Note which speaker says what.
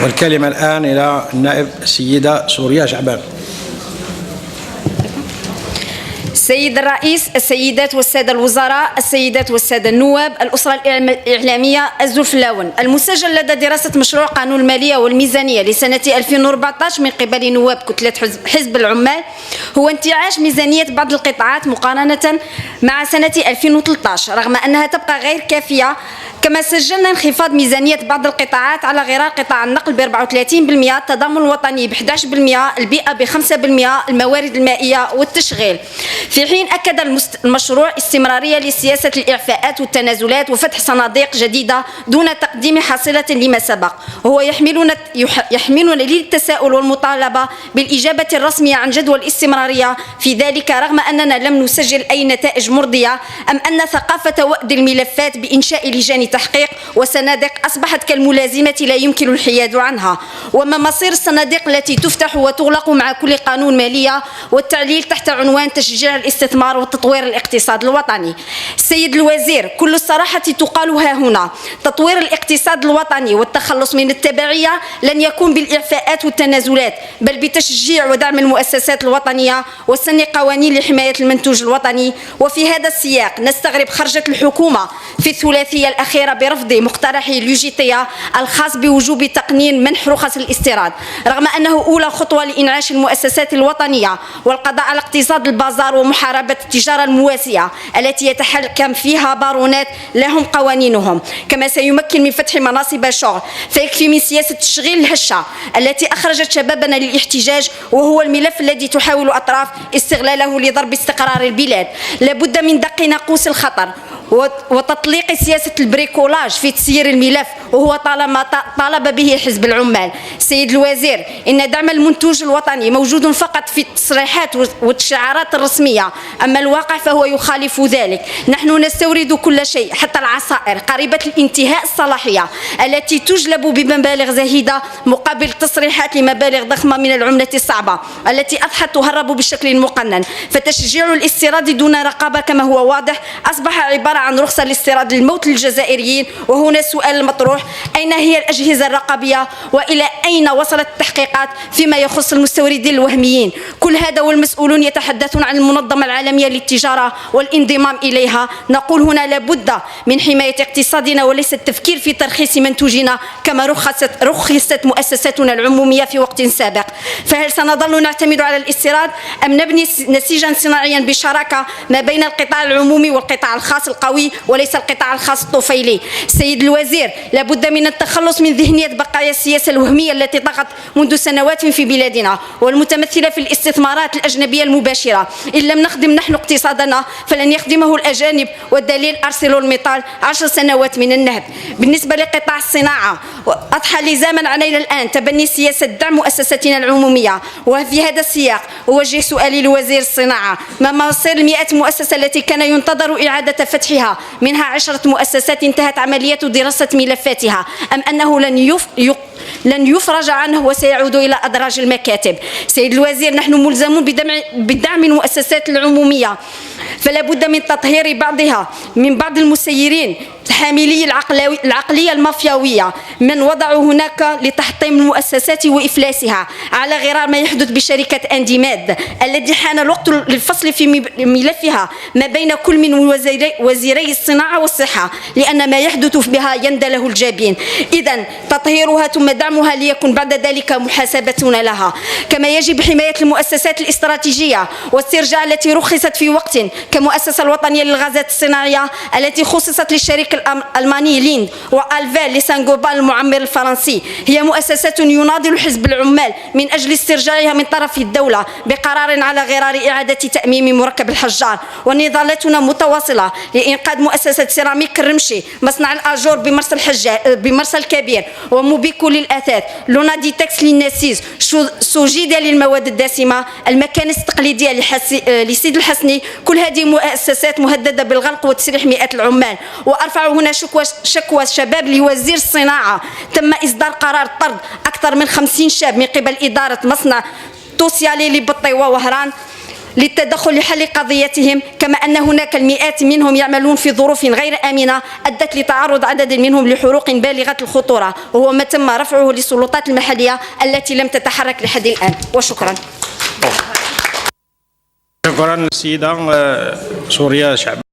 Speaker 1: والكلمة الآن إلى النائب السيدة سوريا شعبان.
Speaker 2: السيد الرئيس، السيدات والسادة الوزراء، السيدات والسادة النواب، الأسرة الإعلامية، الزلفلاون، المسجل لدى دراسة مشروع قانون المالية والميزانية لسنة 2014 من قبل نواب كتلة حزب العمال هو انتعاش ميزانية بعض القطاعات مقارنة مع سنة 2013 رغم أنها تبقى غير كافية. كما سجلنا انخفاض ميزانية بعض القطاعات على غرار قطاع النقل ب 34%، التضامن الوطني ب 11%، البيئة ب 5%، الموارد المائية والتشغيل. في حين أكد المشروع استمرارية لسياسة الإعفاءات والتنازلات وفتح صناديق جديدة دون تقديم حاصلة لما سبق، وهو يحملنا للتساؤل والمطالبة بالإجابة الرسمية عن جدوى الاستمرارية في ذلك رغم أننا لم نسجل أي نتائج مرضية، أم أن ثقافة وأد الملفات بإنشاء لجان تحقيق وصناديق أصبحت كالملازمة لا يمكن الحياد عنها، وما مصير الصناديق التي تفتح وتغلق مع كل قانون مالية والتعليل تحت عنوان تشجيع الاستثمار وتطوير الاقتصاد الوطني. السيد الوزير، كل الصراحة تقال ها هنا، تطوير الاقتصاد الوطني والتخلص من التبعية لن يكون بالإعفاءات والتنازلات بل بتشجيع ودعم المؤسسات الوطنية وسن قوانين لحماية المنتوج الوطني. وفي هذا السياق نستغرب خرجة الحكومة في الثلاثية الأخيرة برفض مقترح لوجيتيا الخاص بوجوب تقنين منح رخص الاستيراد رغم أنه أولى خطوة لإنعاش المؤسسات الوطنية والقضاء على اقتصاد البازار ومحاربة التجارة المواسية التي يتحكم فيها بارونات لهم قوانينهم. كما سيمكن من فتح مناصب شغل، فيكفي من سياسة تشغيل الهشة التي أخرجت شبابنا للاحتجاج وهو الملف الذي تحاول أطراف استغلاله لضرب استقرار البلاد. لابد من دق ناقوس الخطر وتطليق سياسة البريكولاج في تسيير الملف وهو طالما طالب به حزب العمال. سيد الوزير، إن دعم المنتوج الوطني موجود فقط في التصريحات والشعارات الرسمية، أما الواقع فهو يخالف ذلك. نحن نستورد كل شيء حتى العصائر قريبة الانتهاء الصلاحية التي تجلب بمبالغ زهيدة مقابل تصريحات لمبالغ ضخمة من العملة الصعبة التي أضحت تهرب بشكل مقنن. فتشجيع الاستيراد دون رقابة كما هو واضح أصبح عبارة عن رخصة لاستيراد الموت للجزائريين. وهنا السؤال المطروح، أين هي الأجهزة الرقابية وإلى أين وصلت التحقيقات فيما يخص المستوردين الوهميين؟ كل هذا والمسؤولون يتحدثون عن المنظمة العالمية للتجارة والانضمام إليها. نقول هنا لابد من حماية اقتصادنا وليس التفكير في ترخيص منتوجنا كما رخصت مؤسساتنا العمومية في وقت سابق. فهل سنظل نعتمد على الاستيراد أم نبني نسيجا صناعيا بشراكة ما بين القطاع العمومي والقطاع الخاص القوي وليس القطاع الخاص الطفيلي؟ سيد الوزير، لابد من التخلص من ذهنية بقايا السياسة الوهمية التي طغت منذ سنوات في بلادنا والمتمثلة في الاستثمارات الأجنبية المباشرة. إن لم نخدم نحن اقتصادنا فلن يخدمه الأجانب، والدليل أرسلوا الميطال 10 سنوات من النهب. بالنسبة لقطاع الصناعة أضحى لزاما علينا الآن تبني سياسة دعم مؤسساتنا العمومية. وفي هذا السياق أوجه سؤالي لوزير الصناعة، ما مصير ال100 مؤسسة التي كان ينتظر إعادة فتحها؟ منها 10 مؤسسات انتهت عملية دراسة ملفاتها، أم أنه لن يفرج عنه وسيعود إلى أدراج المكاتب؟ سيد الوزير، نحن ملزمون بدعم المؤسسات العمومية، فلا بد من تطهير بعضها من بعض المسيرين حاملي العقلية المافياوية من وضعوا هناك لتحطيم المؤسسات وإفلاسها على غرار ما يحدث بشركة أنديماد الذي حان الوقت للفصل في ملفها ما بين كل من وزيري الصناعة والصحة، لأن ما يحدث بها يندى له الجبين. إذن تطهيرها ثم دعمها ليكن بعد ذلك محاسبتنا لها. كما يجب حماية المؤسسات الاستراتيجية واسترجاع التي رخصت في وقت كمؤسسة الوطنية للغازات الصناعية التي خصصت للشركة الألماني ليند وألفال لسانغوبال المعمر الفرنسي. هي مؤسسات يناضل حزب العمال من أجل استرجاعها من طرف الدولة بقرار على غرار إعادة تأميم مركب الحجار. ونضالتنا متواصلة لإنقاذ مؤسسة سيراميك الرمشي، مصنع الآجور بمرسى الكبير، وموبيكو للأثاث، لونادي تكس للنسيج، سوجيدا للمواد الدسمة، المكانس التقليدية لسيد الحسني. كل هذه مؤسسات مهددة بالغلق وتسريح مئات العمال. وأرفع هنا شكوى شباب لوزير الصناعة. تم إصدار قرار طرد أكثر من 50 شاب من قبل إدارة مصنع توسيالي لبطي ووهران للتدخل لحل قضيتهم، كما أن هناك المئات منهم يعملون في ظروف غير آمنة أدت لتعرض عدد منهم لحروق بالغة الخطورة، وهو ما تم رفعه للسلطات المحلية التي لم تتحرك لحد الآن. وشكرا.
Speaker 1: شكرا السيدة سوريا شعب.